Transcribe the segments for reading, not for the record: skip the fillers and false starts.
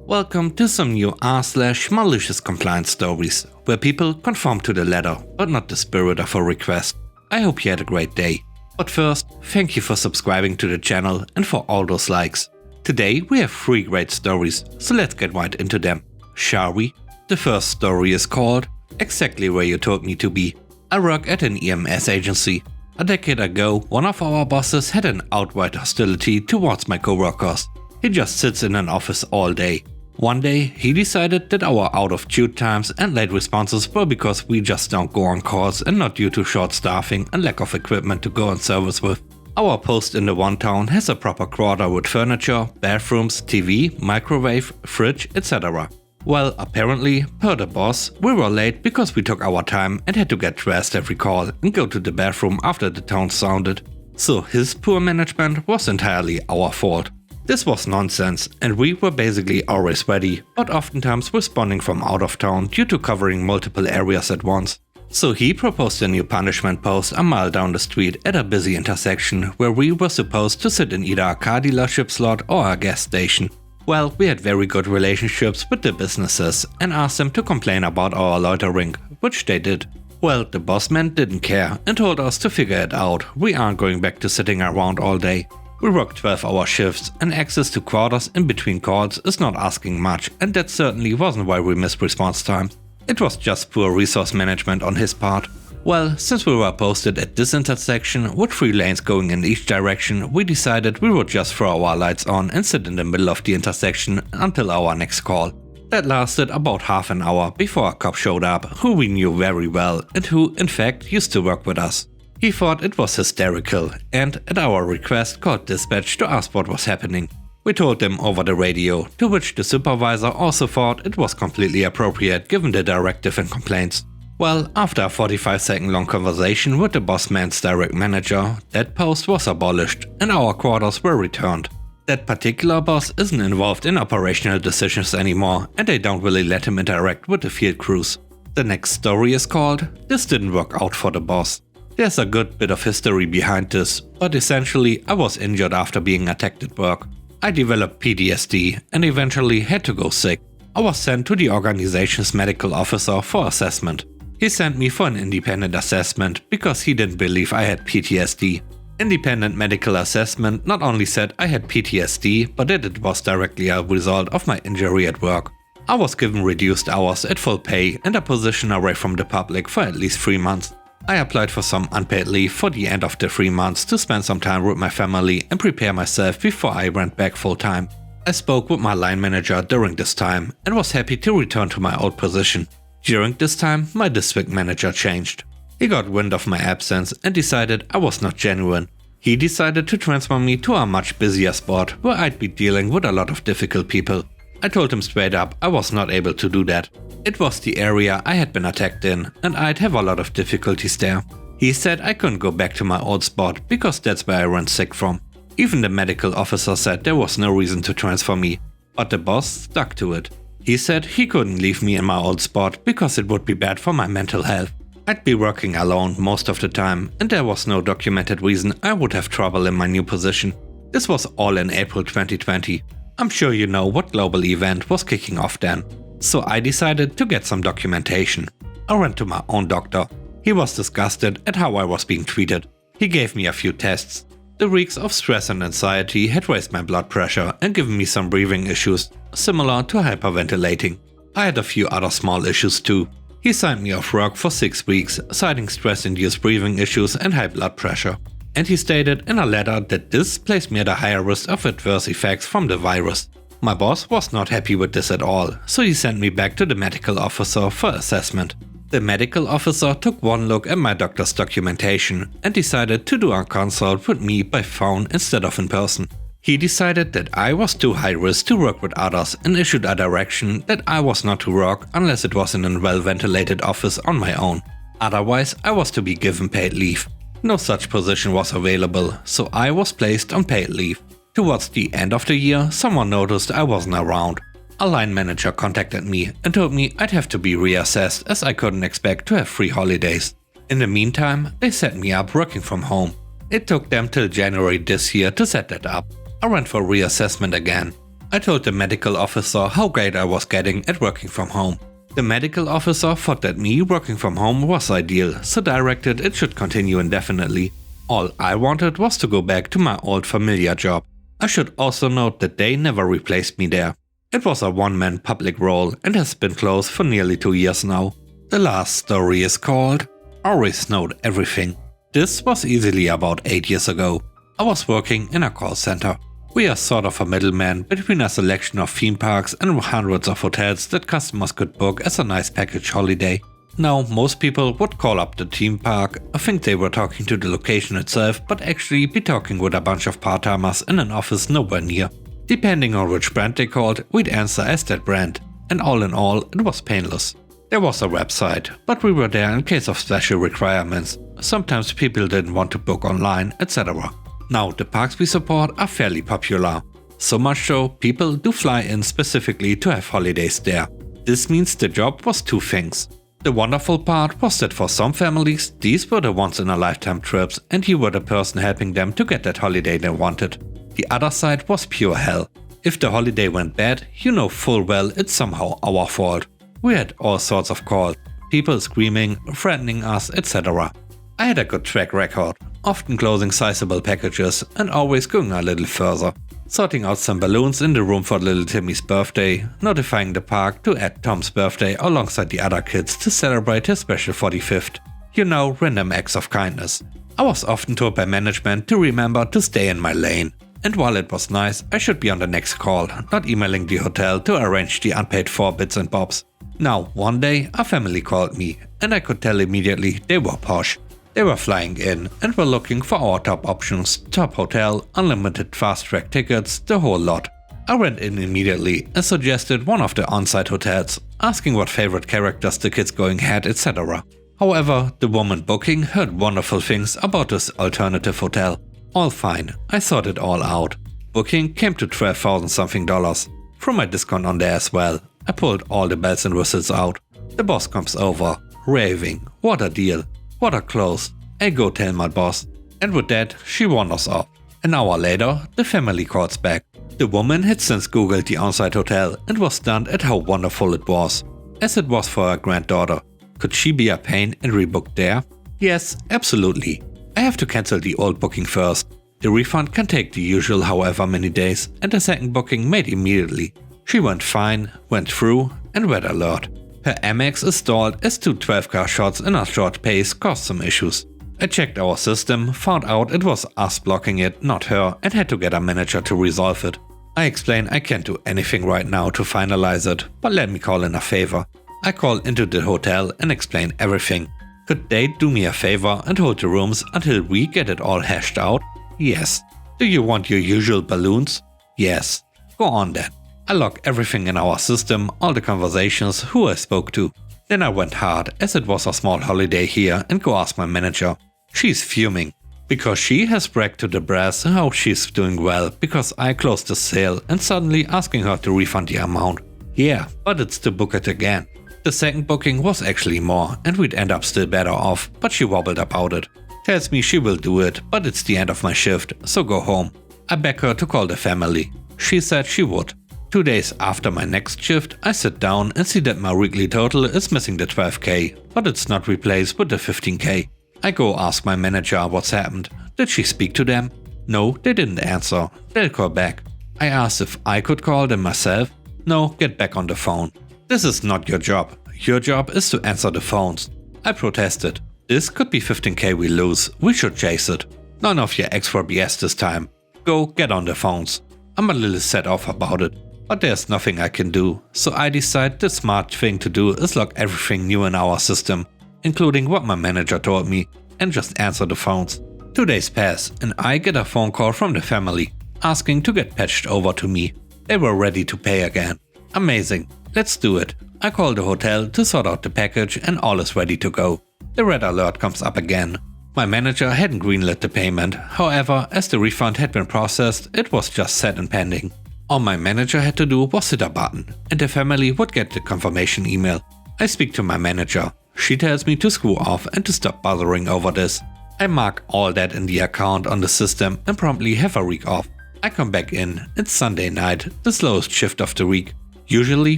Welcome to some new r/MaliciousCompliance stories, where people conform to the letter, but not the spirit of a request. I hope you had a great day. But first, thank you for subscribing to the channel and for all those likes. Today we have 3 great stories, so let's get right into them. Shall we? The first story is called Exactly Where You Told Me to Be. I work at an EMS agency. A decade ago, one of our bosses had an outright hostility towards my coworkers. He just sits in an office all day. One day, he decided that our out-of-tune times and late responses were because we just don't go on calls and not due to short staffing and lack of equipment to go on service with. Our post in the one town has a proper quarter with furniture, bathrooms, TV, microwave, fridge, etc. Well, apparently, per the boss, we were late because we took our time and had to get dressed every call and go to the bathroom after the tone sounded. So his poor management was entirely our fault. This was nonsense, and we were basically always ready, but oftentimes responding from out of town due to covering multiple areas at once. So he proposed a new punishment post a mile down the street at a busy intersection where we were supposed to sit in either a car dealership slot or a gas station. Well, we had very good relationships with the businesses and asked them to complain about our loitering, which they did. Well, the boss man didn't care and told us to figure it out. We aren't going back to sitting around all day. We work 12-hour shifts, and access to quarters in between calls is not asking much, and that certainly wasn't why we missed response times. It was just poor resource management on his part. Well, since we were posted at this intersection with 3 lanes going in each direction, we decided we would just throw our lights on and sit in the middle of the intersection until our next call. That lasted about half an hour before a cop showed up, who we knew very well and who, in fact, used to work with us. He thought it was hysterical and, at our request, called dispatch to ask what was happening. We told them over the radio, to which the supervisor also thought it was completely appropriate given the directive and complaints. Well, after a 45-second long conversation with the boss man's direct manager, that post was abolished and our quarters were returned. That particular boss isn't involved in operational decisions anymore, and they don't really let him interact with the field crews. The next story is called This Didn't Work Out for the Boss. There's a good bit of history behind this, but essentially I was injured after being attacked at work. I developed PTSD and eventually had to go sick. I was sent to the organization's medical officer for assessment. He sent me for an independent assessment because he didn't believe I had PTSD. Independent medical assessment not only said I had PTSD, but that it was directly a result of my injury at work. I was given reduced hours at full pay and a position away from the public for at least 3 months. I applied for some unpaid leave for the end of the 3 months to spend some time with my family and prepare myself before I went back full time. I spoke with my line manager during this time and was happy to return to my old position. During this time, my district manager changed. He got wind of my absence and decided I was not genuine. He decided to transfer me to a much busier spot where I'd be dealing with a lot of difficult people. I told him straight up I was not able to do that. It was the area I had been attacked in, and I'd have a lot of difficulties there. He said I couldn't go back to my old spot because that's where I ran sick from. Even the medical officer said there was no reason to transfer me, but the boss stuck to it. He said he couldn't leave me in my old spot because it would be bad for my mental health. I'd be working alone most of the time, and there was no documented reason I would have trouble in my new position. This was all in April 2020. I'm sure you know what global event was kicking off then. So I decided to get some documentation. I went to my own doctor. He was disgusted at how I was being treated. He gave me a few tests. The weeks of stress and anxiety had raised my blood pressure and given me some breathing issues, similar to hyperventilating. I had a few other small issues too. He signed me off work for 6 weeks, citing stress-induced breathing issues and high blood pressure. And he stated in a letter that this placed me at a higher risk of adverse effects from the virus. My boss was not happy with this at all, so he sent me back to the medical officer for assessment. The medical officer took one look at my doctor's documentation and decided to do a consult with me by phone instead of in person. He decided that I was too high risk to work with others and issued a direction that I was not to work unless it was in a well-ventilated office on my own. Otherwise, I was to be given paid leave. No such position was available, so I was placed on paid leave. Towards the end of the year, someone noticed I wasn't around. A line manager contacted me and told me I'd have to be reassessed as I couldn't expect to have free holidays. In the meantime, they set me up working from home. It took them till January this year to set that up. I went for reassessment again. I told the medical officer how great I was getting at working from home. The medical officer thought that me working from home was ideal, so directed it should continue indefinitely. All I wanted was to go back to my old familiar job. I should also note that they never replaced me there. It was a one-man public role and has been closed for nearly 2 years now. The last story is called Always Know Everything. This was easily about 8 years ago. I was working in a call center. We are sort of a middleman between a selection of theme parks and hundreds of hotels that customers could book as a nice package holiday. Now, most people would call up the theme park, think they were talking to the location itself, but actually be talking with a bunch of part-timers in an office nowhere near. Depending on which brand they called, we'd answer as that brand, and all in all, it was painless. There was a website, but we were there in case of special requirements. Sometimes people didn't want to book online, etc. Now, the parks we support are fairly popular. So much so, people do fly in specifically to have holidays there. This means the job was two things. The wonderful part was that for some families, these were the once-in-a-lifetime trips and you were the person helping them to get that holiday they wanted. The other side was pure hell. If the holiday went bad, you know full well it's somehow our fault. We had all sorts of calls, people screaming, threatening us, etc. I had a good track record, often closing sizable packages and always going a little further. Sorting out some balloons in the room for little Timmy's birthday, notifying the park to add Tom's birthday alongside the other kids to celebrate his special 45th. You know, random acts of kindness. I was often told by management to remember to stay in my lane. And while it was nice, I should be on the next call, not emailing the hotel to arrange the unpaid 4 bits and bobs. Now, one day, a family called me, and I could tell immediately they were posh. They were flying in and were looking for our top options, top hotel, unlimited fast-track tickets, the whole lot. I went in immediately and suggested one of the on-site hotels, asking what favorite characters the kids going had, etc. However, the woman booking heard wonderful things about this alternative hotel. All fine, I sorted all out. Booking came to $12,000 something. From my discount on there as well, I pulled all the bells and whistles out. The boss comes over, raving, what a deal. What a close. I go tell my boss. And with that, she wanders off. An hour later, the family calls back. The woman had since googled the on-site hotel and was stunned at how wonderful it was. As it was for her granddaughter. Could she be a pain and rebook there? Yes, absolutely. I have to cancel the old booking first. The refund can take the usual however many days and the second booking made immediately. She went fine, went through and red alert. Her Amex is stalled as 2 12-car shots in a short pace caused some issues. I checked our system, found out it was us blocking it, not her, and had to get a manager to resolve it. I explained I can't do anything right now to finalize it, but let me call in a favor. I call into the hotel and explain everything. Could they do me a favor and hold the rooms until we get it all hashed out? Yes. Do you want your usual balloons? Yes. Go on then. I log everything in our system, all the conversations, who I spoke to. Then I went hard, as it was a small holiday here, and go ask my manager. She's fuming, because she has bragged to the brass how she's doing well, because I closed the sale and suddenly asking her to refund the amount. Yeah, but it's to book it again. The second booking was actually more, and we'd end up still better off, but she wobbled about it. Tells me she will do it, but it's the end of my shift, so go home. I beg her to call the family. She said she would. 2 days after my next shift, I sit down and see that my weekly total is missing the 12k, but it's not replaced with the 15k. I go ask my manager what's happened. Did she speak to them? No, they didn't answer. They'll call back. I asked if I could call them myself. No, get back on the phone. This is not your job. Your job is to answer the phones. I protested. This could be 15k we lose. We should chase it. None of your extra BS this time. Go get on the phones. I'm a little set off about it. But there's nothing I can do, so I decide the smart thing to do is log everything new in our system, including what my manager told me, and just answer the phones. 2 days pass and I get a phone call from the family, asking to get patched over to me. They were ready to pay again. Amazing, let's do it. I call the hotel to sort out the package and all is ready to go. The red alert comes up again. My manager hadn't greenlit the payment, however, as the refund had been processed, it was just set and pending. All my manager had to do was hit a button, and the family would get the confirmation email. I speak to my manager. She tells me to screw off and to stop bothering over this. I mark all that in the account on the system and promptly have a week off. I come back in, it's Sunday night, the slowest shift of the week. Usually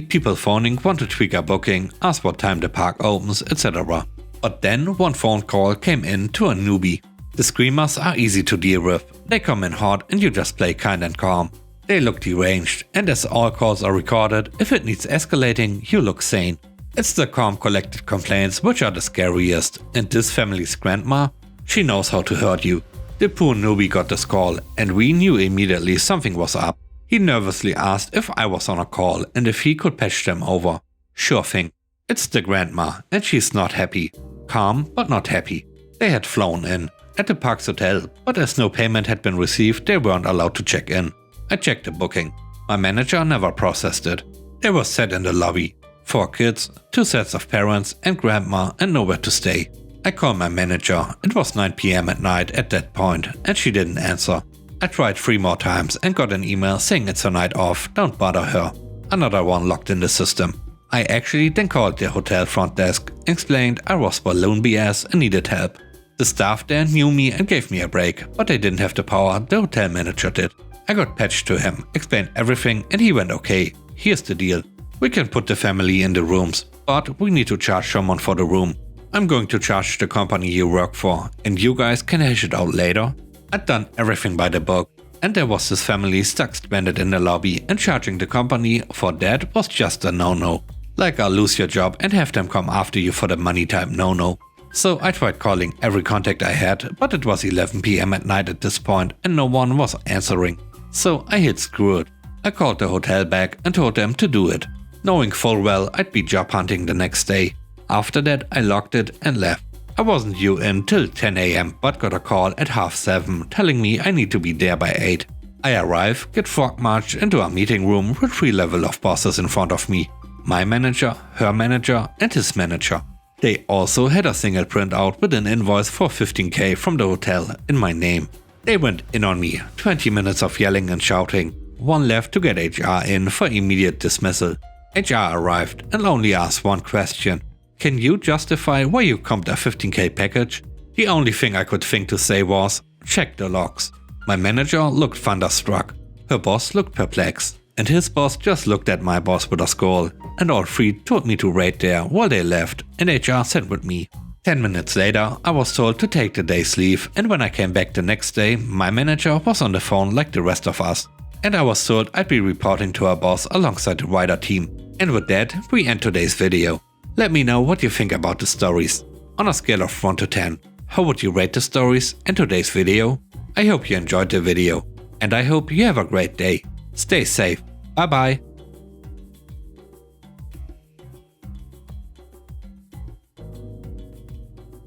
people phoning want to tweak a booking, ask what time the park opens, etc. But then one phone call came in to a newbie. The screamers are easy to deal with. They come in hot and you just play kind and calm. They look deranged, and as all calls are recorded, if it needs escalating, you look sane. It's the calm collected complaints which are the scariest, and this family's grandma, she knows how to hurt you. The poor newbie got this call, and we knew immediately something was up. He nervously asked if I was on a call and if he could patch them over. Sure thing. It's the grandma, and she's not happy. Calm, but not happy. They had flown in at the park's hotel, but as no payment had been received, they weren't allowed to check in. I checked the booking. My manager never processed it. They were sat in the lobby. 4 kids, 2 sets of parents and grandma, and nowhere to stay. I called my manager. It was 9 PM at night at that point, and she didn't answer. I tried 3 more times and got an email saying it's her night off, don't bother her. Another one locked in the system. I actually then called the hotel front desk, explained I was balloon BS and needed help. The staff there knew me and gave me a break, but they didn't have the power, the hotel manager did. I got patched to him, explained everything, and he went okay. Here's the deal. We can put the family in the rooms, but we need to charge someone for the room. I'm going to charge the company you work for, and you guys can hash it out later. I'd done everything by the book, and there was this family stuck stranded in the lobby, and charging the company for that was just a no-no. Like I'll lose your job and have them come after you for the money type no-no. So I tried calling every contact I had, but it was 11 PM at night at this point and no one was answering. So I hit screw it. I called the hotel back and told them to do it, knowing full well I'd be job hunting the next day. After that I locked it and left. I wasn't due in till 10 AM but got a call at 6:30 telling me I need to be there by 8. I arrive, get frog marched into a meeting room with 3 levels of bosses in front of me. My manager, her manager and his manager. They also had a single printout with an invoice for 15K from the hotel in my name. They went in on me, 20 minutes of yelling and shouting. One left to get HR in for immediate dismissal. HR arrived and only asked one question. Can you justify why you comped a 15K package? The only thing I could think to say was, check the logs. My manager looked thunderstruck. Her boss looked perplexed. And his boss just looked at my boss with a scowl. And all 3 told me to wait there while they left and HR sat with me. 10 minutes later, I was told to take the day's leave, and when I came back the next day, my manager was on the phone like the rest of us. And I was told I'd be reporting to our boss alongside the wider team. And with that, we end today's video. Let me know what you think about the stories. On a scale of 1 to 10, how would you rate the stories and today's video? I hope you enjoyed the video, and I hope you have a great day. Stay safe. Bye bye.